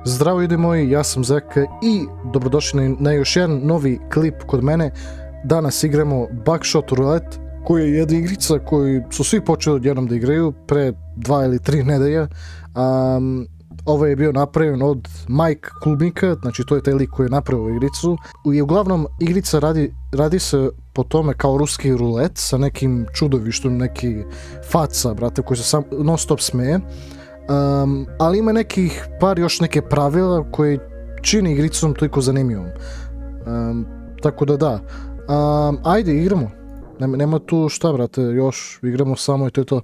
Zdravo ljudi moji, ja sam Zeka i dobrodošli na još jedan novi klip kod mene. Danas igramo Buckshot Roulette, koja je jedna igrica koju su svi počeli odjednom da igraju pre 2 ili 3 nedelja. Ovo je bio napravljen od Mike Kulbnika, znači to je taj lik koji je napravio igricu. I uglavnom igrica radi se po tome kao ruski rulet sa nekim čudovištom, neki faca, brate, koji se sam non stop smeje. Ali ima nekih još neke pravila koje čini igricom toliko zanimljivom. Tako da. Ajde, igramo. Nema tu šta, brate, još igramo samo i to je to.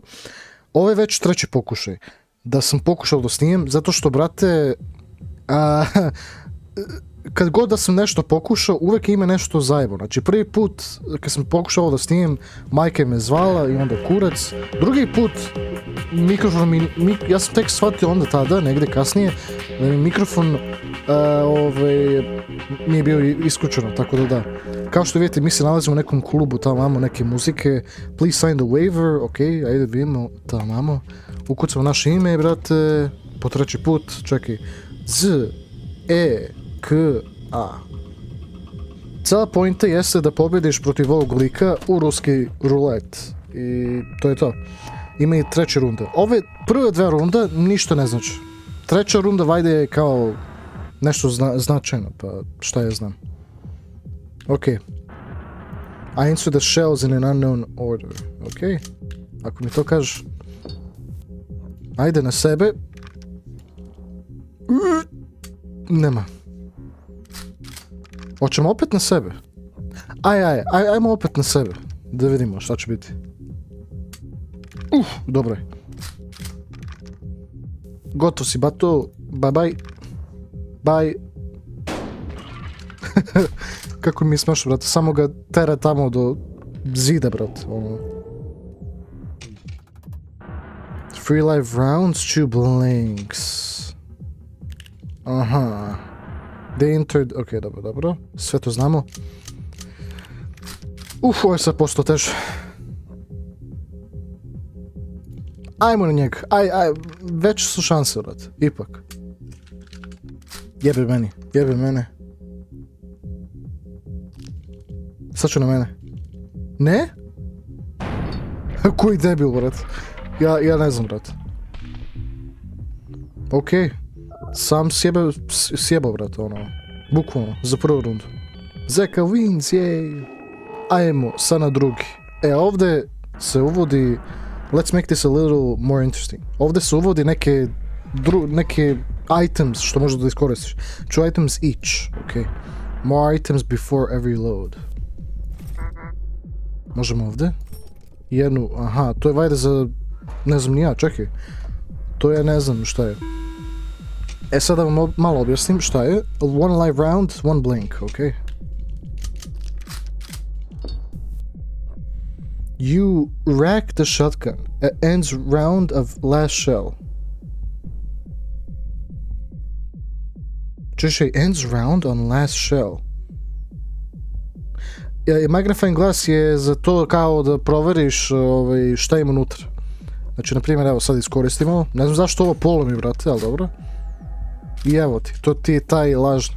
Ovo je već treći pokušaj da sam pokušao da snimam, zato što, brate, kad god da sam nešto pokušao, uvek ima nešto zajebo. Znači, prvi put kad sam pokušao da snimam, majka me zvala i onda kurac. Drugi put, mikrofon ja sam tek shvatio onda tada, negde kasnije, da mi mikrofon mi je bio isključeno, tako da. Kao što vidite, mi se nalazimo u nekom klubu, tamo imamo neke muzike. Please sign the waiver, ok, ajde vidimo, tamo imamo. Ukucamo naše ime, brate, po treći put, čekaj. Z-E-K-A. Cijela pointa jeste da pobjediš protiv ovog lika u ruski rulet. I to je to. Ima i treća runda. Ove prve dve runda ništa ne znači. Treća runda vajde je kao nešto značajno, pa šta ja znam. Ok. I answer the shells in an unknown order. Ok. Ako mi to kažeš. Ajde na sebe. Nema. Hoćemo opet na sebe? Ajmo opet na sebe. Da vidimo šta će biti. Dobro je. Gotov si, bato. Bye. Kako mi je smešno, brate. Samo ga tera tamo do zida, brate. Free life rounds, two blanks. Aha. They entered... Ok, dobro. Sve to znamo. Ovo je sad postao teže. Ajmo na njega. Veće su šanse, brate. Ipak. Jebe mene. Sad ću na mene. Ne? Koji debil, brate. Ja ne znam, brate. Okej. Sam sjebao, brate, bukvalno, za prvu rundu. Zeka wins, jej! Ajmo, sad na drugi. Ovdje se uvodi, let's make this a little more interesting. Ovdje se uvodi neke items što možeš da iskoristiš. 2 items each, ok. More items before every load. Možemo ovdje? Jednu, aha, to je vajde za, ne znam ni ja, čekaj. To je, ne znam šta je. Sad da vam malo objasnim šta je. One live round, one blink, ok? You rack the shotgun. Ends round of last shell. Češaj, ends round on last shell. Magnifying glass je za to kao da proveriš šta ima unutra. Znači, na primjer, evo sad iskoristimo. Ne znam zašto ovo polomi, brate, ali dobro. I evo ti, to ti je taj lažni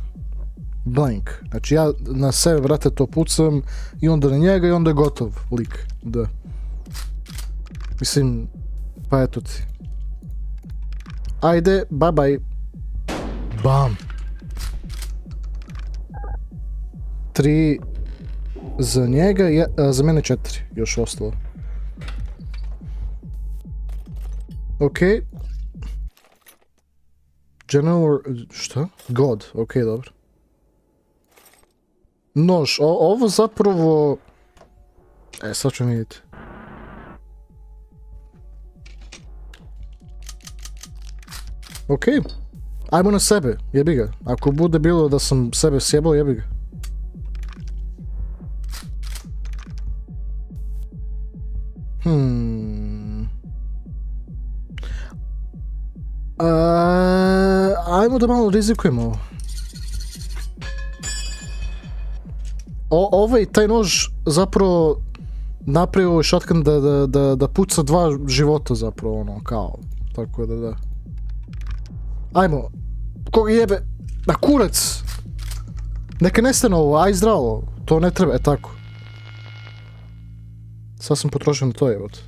blank. Znači ja na sebe, brate, to pucam i onda na njega i onda je gotov lik. Da. Mislim, pa eto ti. Ajde, bye. Bam. 3 za njega, za mene 4 još ostalo. Okej. General, šta? God, okej, dobro. Nož, ovo zapravo... sad ćemo vidjeti. Okej. Ajmo na sebe, jebi ga. Ako bude bilo da sam sebe sjebao, jebi ga. Ajmo da malo rizikujemo ovo. Taj nož zapravo napravio shotgun da puca 2 života zapravo, kao. Tako da. Ajmo. Koga jebe? Na kurac! Neka nestane ovo, aj zdravo. To ne treba, tako. Sad sam potrošio na to, jebot.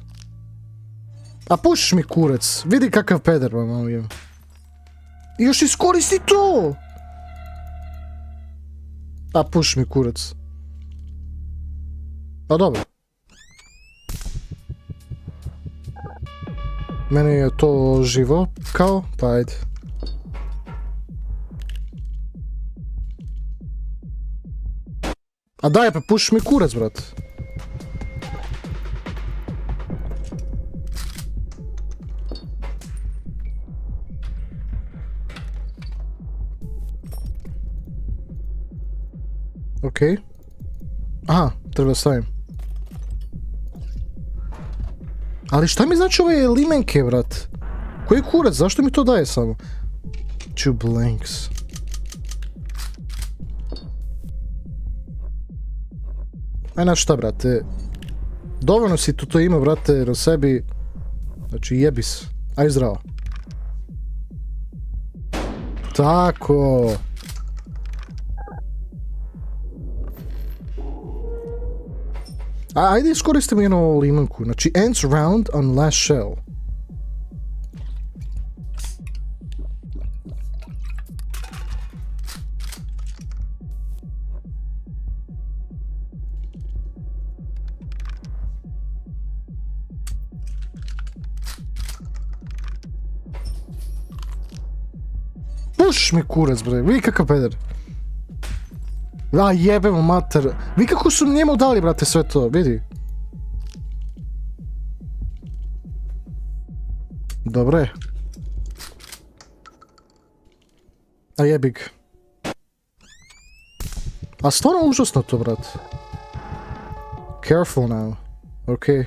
A pušiš mi kurac. Vidi kakav peder vam malo jem. I još iskoristi to! A pušiš mi kurac. Pa dobro. Meni je to živo, kao, pa ajde. A daj, pa pušiš mi kurac, brat. Okej. Aha, treba da stavim. Ali šta mi znači ove limenke, brat? Koji kurac, zašto mi to daje samo? Two blanks. Aj, znači šta, brate? Dovoljno si to ima, brate, na sebi. Znači, jebi se. Aj, zdravo. Tako. Ajde iskoristim jednu limanku. Znači, ends round on last shell. Puš mi kurac, bre. Vidi kakav peder. A jebemo mater. Vi kako su njemu dali, brate, sve to, vidi. Dobre. A jebig. A stvarno užasno to, brate. Careful now. Okej.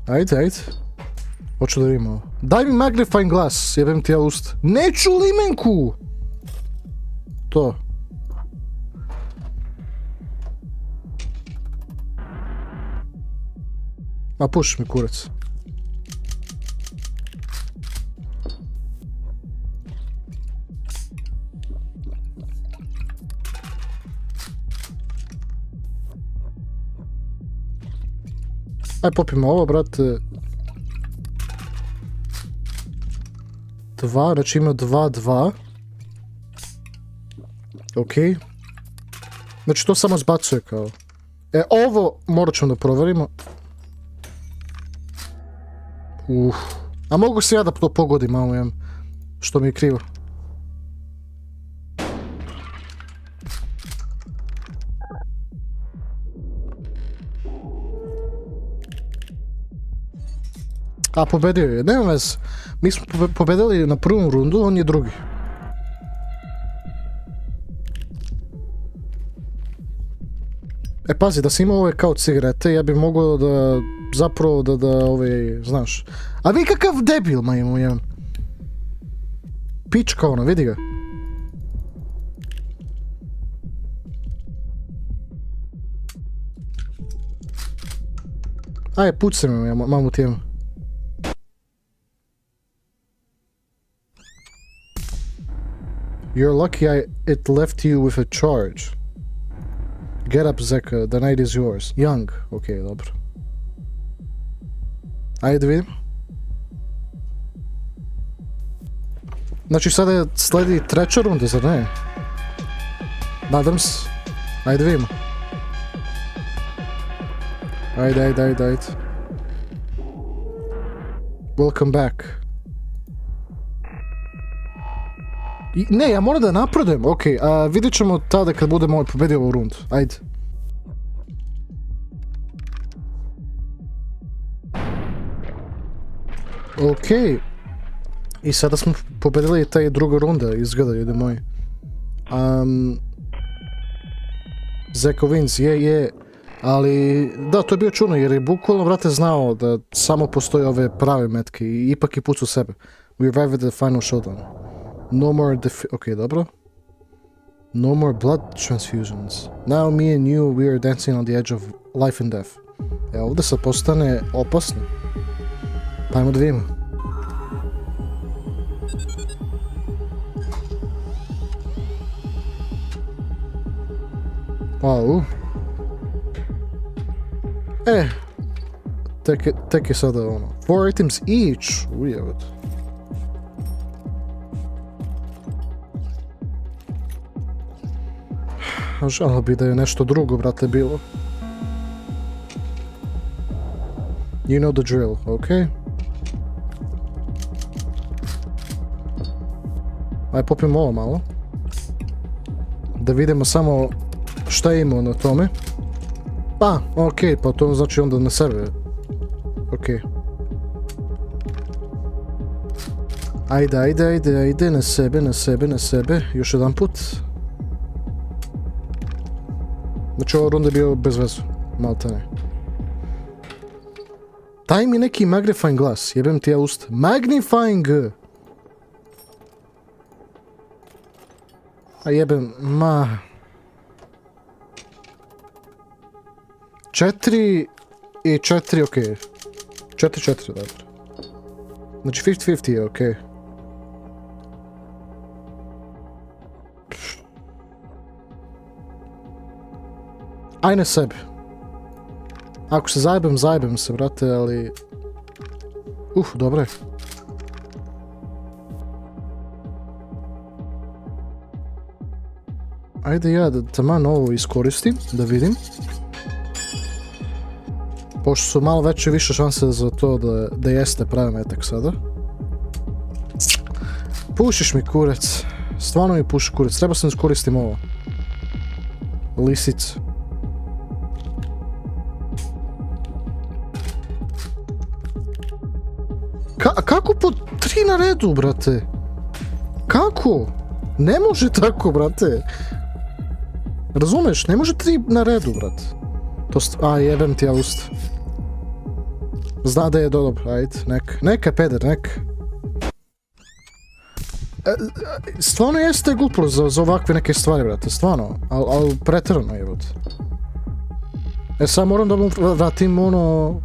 Ajde, ajde. Hoću da vidim ovo. Daj mi magnifying glass, jebem ti ja ust. Neću limenku! To. A pušiš mi kurac. Aj popijemo ovo, brate. 2, znači ima 2. Okej. Znači to samo zbacuje kao. Ovo morat ćemo da proverimo. A mogu se ja da to pogodim malo, jem. Što mi je krivo. A pobedio je, nema veze. Mi smo pobedili na prvom rundu, on je drugi. Pazi, da sam imao ove kao cigarete, ja bih mogao da, zapravo da ove, znaš. A vi kakav debil, majmu jem. Pička ono, vidi ga. Aj, pucaj me, mamu ti jem. You're lucky it left you with a charge. Get up, Zeka, the night is yours. Young, okej, dobro. Ajde vidim. Znači sada sledi treća runda, zar ne? Nadam se. Ajde vidimo. Ajde. Welcome back. Ne, ja moram da napredujem, okej, vidjet ćemo tada kad budemo pobedio ovu rundu, ajde. Okej. I sada smo pobedili taj druga runda, izgleda, ljudi moji. Zeko wins, je. Ali, da, to je bio čudno, jer je bukvalno, brate, znao da samo postoje ove prave metke i ipak je pucao sebe. We arrived at the final showdown. No more okay, dobro. No more blood transfusions. Now me and you, we are dancing on the edge of life and death. Ovdje sad postane opasno. Pa ajmo da vidimo. Au. Tek je sada ono. 4 items each. Ujevot. Žao bi da je nešto drugo, brate, bilo. You know the drill, okay? Aj popijemo ovo malo. Da vidimo samo šta imamo na tome. Pa, okej, pa to znači onda na sebe. Okej. Ajde, na sebe. Još jedan put. Znači ova runda je bio bez vezu. Maltene. Daj mi neki magnifying glass. Jebem ti ja usta. Magnifying! A jebem, ma... 4 i 4, okej. 4, dobro. Znači 50-50 je okej. Aj na sebi. Ako se zajebem se, brate, ali... dobro je. Ajde ja da taman ovo iskoristim, da vidim. Pošto su malo više šanse za to da jeste pravi metak sada. Pušiš mi kurac. Stvarno mi puši kurac. Treba sam iskoristim ovo. Lisicu. Kako po 3 na redu, brate? Kako? Ne može tako, brate. Razumeš? Ne može 3 na redu, brate. Jebem ti ja usta. Zna da je dobro, ajde, neka peder, nek. Stvarno jeste glupo za ovakve neke stvari, brate, stvarno, ali pretjerano je, brate. Sad moram da mu vratim ono...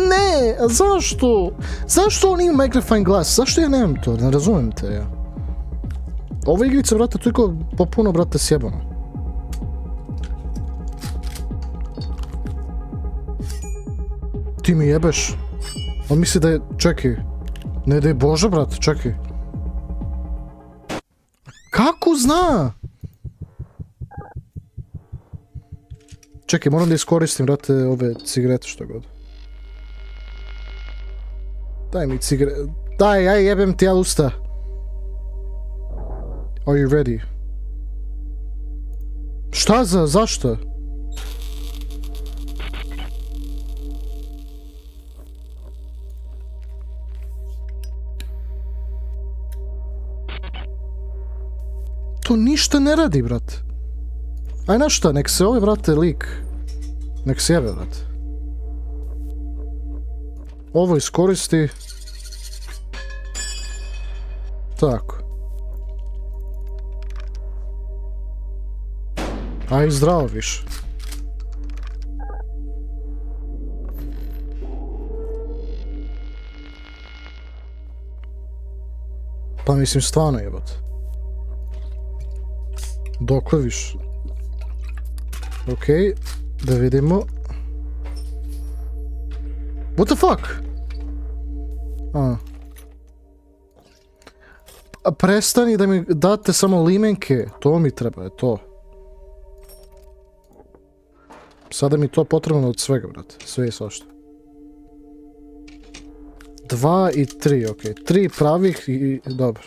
Ne, a zašto? Zašto on ima magnifying glass? Zašto ja nemam to? Ne razumijem te ja. Ova igrica, brate, toliko popuno, brate, sjebano. Ti mi jebeš. On misli da je... Čekaj. Ne da je Boža, brate, čekaj. Kako zna? Čekaj, moram da iskoristim, brate, ove cigarete što god. Daj mi cigarete. Daj, aj jebem ti ja usta. Are you ready? Šta za? Zašto? To ništa ne radi, brate. Aj na šta, nek se ovaj, brate, lik. Nek se jebe, brate. Ovo iskoristi. Tako. Aj zdravo više. Pa mislim stvarno jebate. Dokle više? Okej, da vidimo. What the fuck? Prestani da mi date samo limenke, to mi treba, je to. Sada mi to potrebno od svega, brate, sve i svašta. 2 i 3, okej, 3 pravih i dobro.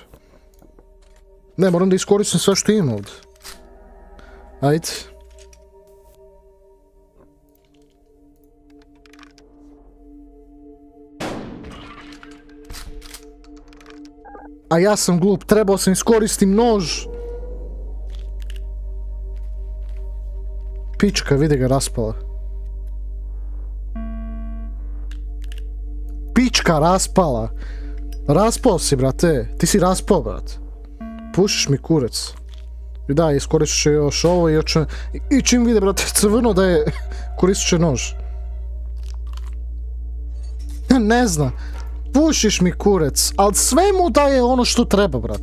Ne, moram da iskoristim sve što imam ovdje. Ajde. A ja sam glup, trebao sam iskoristim nož. Pička, vidi ga, raspala. Pička, raspala. Raspao si, brate. Ti si raspao, brate. Pušiš mi kurac. I da, iskoristit ću još ovo i čim vide, brate, crveno da je koristit će nož. Ne zna. pušiš mi kurac, ali sve mu daje ono što treba, brat.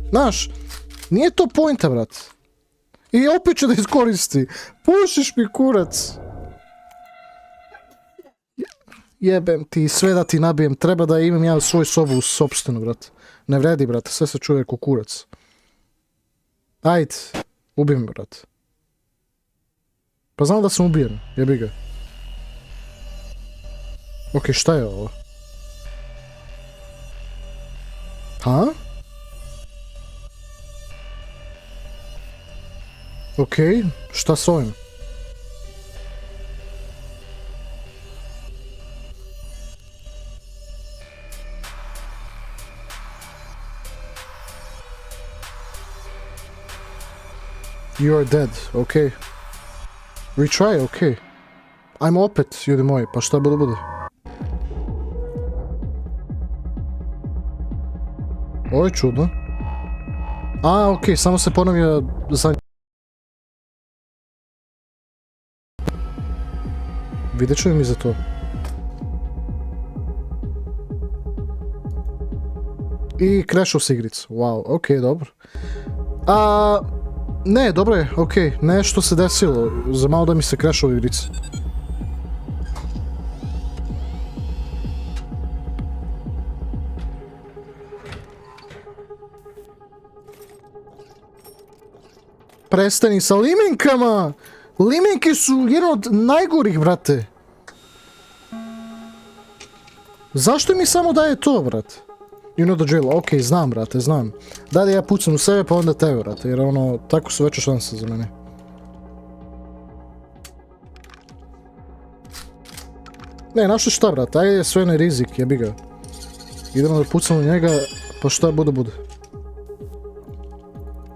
Znaš, nije to pointa, brat. I opet ću da iskoristi. Pušiš mi kurac. Jebem ti, sve da ti nabijem. Treba da imam ja svoju sobu sopstvenu, brat. Ne vredi, brat, sve se čuje ko kurac. Ajde, ubij me, brat. Pa znam da sam ubijen, jebi ga. Ok, šta je ovo? Ha? Ok, šta s ovim? You are dead, ok. Retry, ok. Ajmo opet, ljudi moji, pa šta bude bude. Ovo je čudno. A, ok, samo se ponovio za... Vidjet ću mi za to. I crashao s igricu, wow, ok, dobro. Ne, dobro je, ok, nešto se desilo, za malo da mi se crashao igrica. Prestani sa limenkama! Limenke su jedan od najgorih, brate. Zašto mi samo daje to, brate? You know the drill, ok, znam, brate, znam. Da ja pucam u sebe, pa onda tebe, brate, jer ono, tako su veće šanse za mene. Ne, našli šta, brate, ajde sve na rizik, jebi ga. Idemo da pucamo u njega, pa šta bude, bude.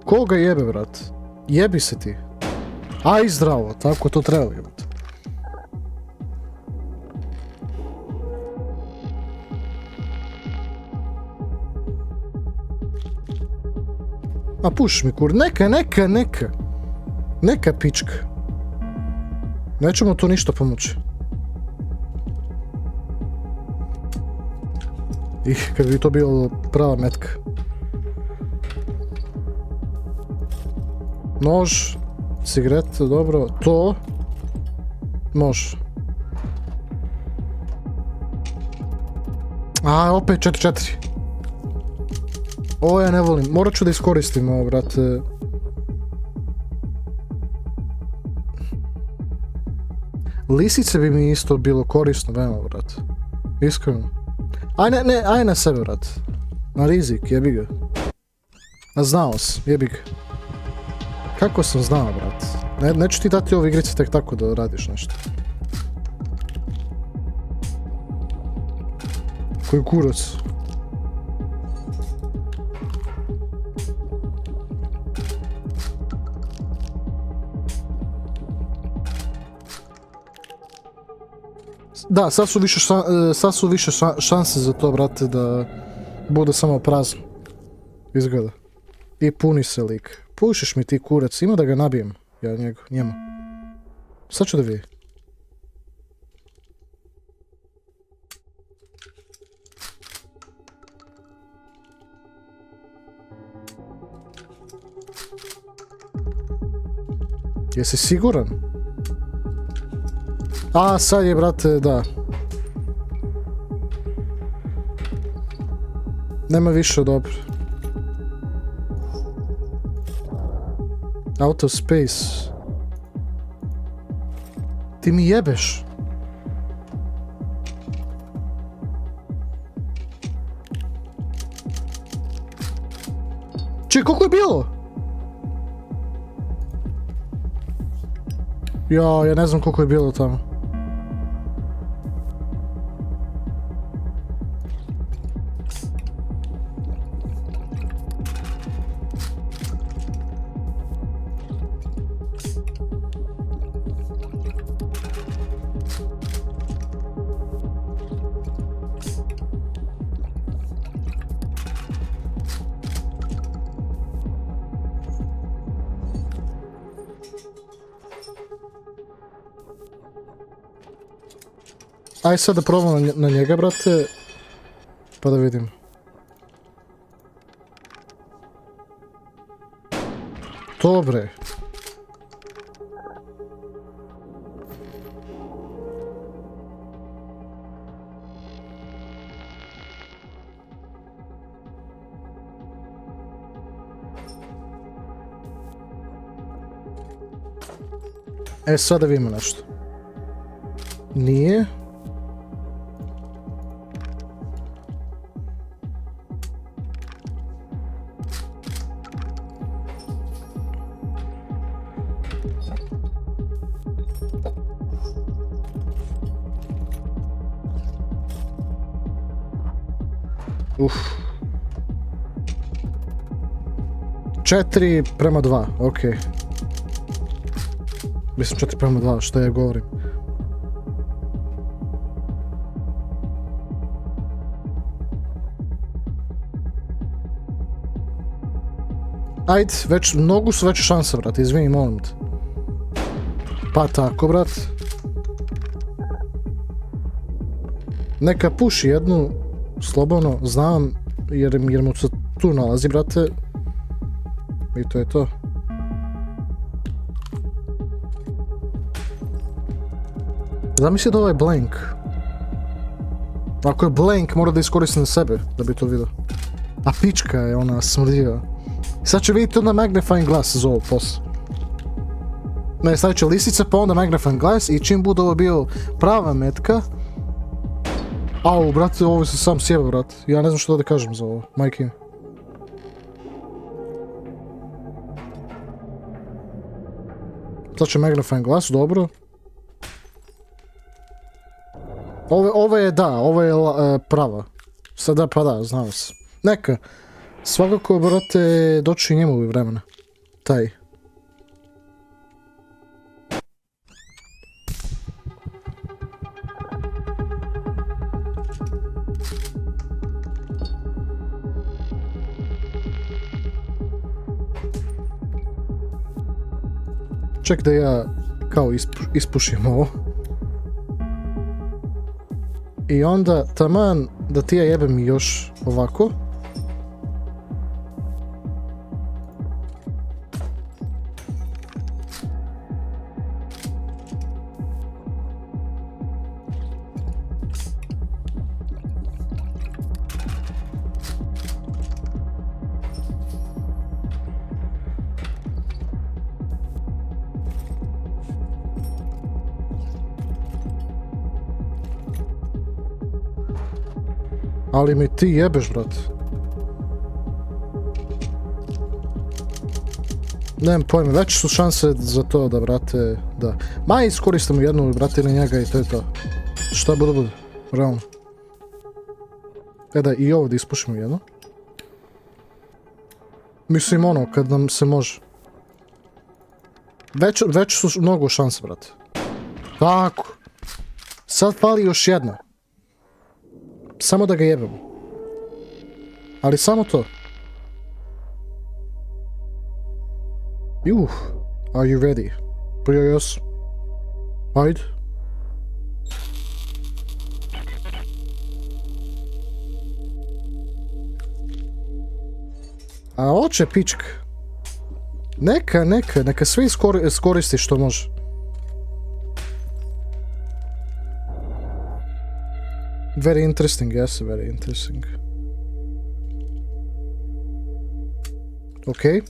Koga jebe, brate? Jebi se ti. Aj zdravo, tako to treba jebati. A puš mi kur, neka. Neka pička. Nećemo to ništa pomoći. I kad bi to bilo prava metka. Nož, cigarete, dobro, to može. A, opet 4-4. Ovo ja ne volim, morat ću da iskoristim ovo, brate. Lisice bi mi isto bilo korisno, veoma, brate. Iskreno. Aj na sebe, brate. Na rizik, jebi ga. A znao sam, jebi ga. Kako sam znao, brate? Neću ti dati ove igrice tek tako da radiš nešto. Koji kurac? Da, sad su više šanse za to, brate, da bude samo prazno. Izgleda. I puni se lik. Pušiš mi ti kurac, ima da ga nabijem. Ja njemu. Sad ću da vidim. Jesi siguran? A, sad je, brate, da. Nema više, dobro. Out of space. Ti mi jebeš. Čekaj, koliko je bilo? Ja ne znam koliko je bilo tamo. Aj sad da probam na njega, brate. pa da vidim. Dobre. E, sad da vidimo nešto. Nije. Uf. 4:2, okej. Mislim 4:2, što ja govorim. Ajde, već, mnogo su veće šanse, brate, izvini, molim te. Pa tako, brat. Neka puši jednu, slobodno, znam, jer mu se tu nalazi, brate. I to je to. Zamisli da ovaj blank. Ako je blank, mora da iskoristi na sebe, da bi to vidio. A pička je ona smrdljiva. Sad će vidjeti onda magnifying glass za ovo posle. Ne, stavit će lisice, pa onda magnifying glass i čim bude ovo bio prava metka... Au, brate, ovo se sam sjeba, brate. Ja ne znam što da kažem za ovo, majke mi. Sad će magnifying glass, dobro. Ovo je da, ovo je prava. Sada pa da, znao se. Neka. Svakako, brate, doći njemu i vremena. Taj. Ček da ja kao ispušim ovo. I onda taman da ti ja jebem još ovako. Ali mi ti jebeš, brat. Nemam pojma, veće su šanse za to da, brate, da. Ma, iskoristimo jednu, brate, ili njega i to je to. Šta bude, realno. E da, i ovdje ispušimo jedno. Mislim, ono, kad nam se može. Već su mnogo šanse, brate. Tako. Sad fali još jedna. Samo da ga jebemo. Ali samo to. Are you ready? Pa ja jesam. Ajde. A oče pička. Neka sve iskoristi što može. Very interesting, yes, very interesting. Okay.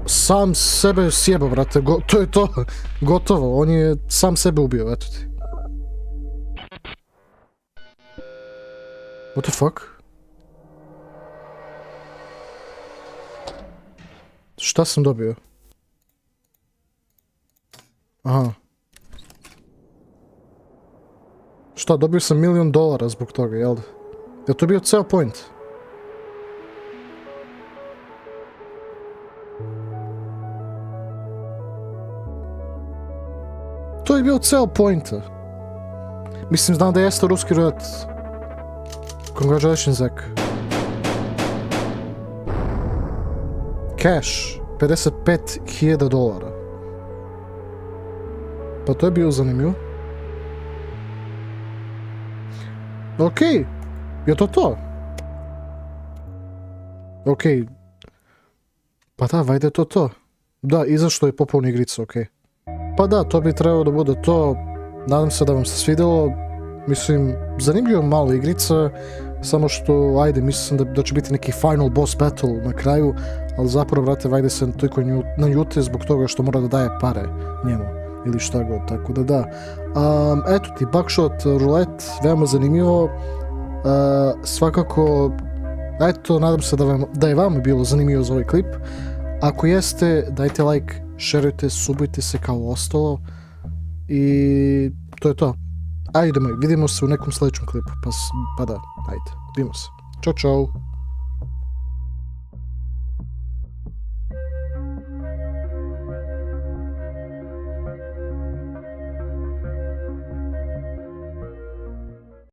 Sam sebe sjeba, brate, to je to. Gotovo, on je sam sebe ubio, eto ti. What the fuck? Šta sam dobio? Aha. Šta, dobio sam $1,000,000 zbog toga, jel da? Je to bio ceo point? To je bio ceo point. Mislim, znam da jeste ruski rulet. Congratulations, Zach. Cash. $55,000. Pa to je bio zanimljivo. Okej, je to to? Okej. Pa da, vajde to to. Da, izašlo je popolna igrica, okej. Pa da, to bi trebalo da bude to. Nadam se da vam se svidjelo. Mislim, zanimljivo malo igrica, samo što, ajde, mislim da će biti neki final boss battle na kraju, ali zapravo, brate, vajde se toliko naljute zbog toga što mora da daje pare njemu, ili šta god, tako da da. Eto ti, Buckshot Roulette, veoma zanimljivo, svakako, eto, nadam se da je vama bilo zanimljivo za ovaj klip. Ako jeste, dajte like, šerujte, subujte se kao ostalo i to je to. Ajde, vidimo se u nekom sljedećem klipu, pa da, ajde, vidimo se. Ćao, čao.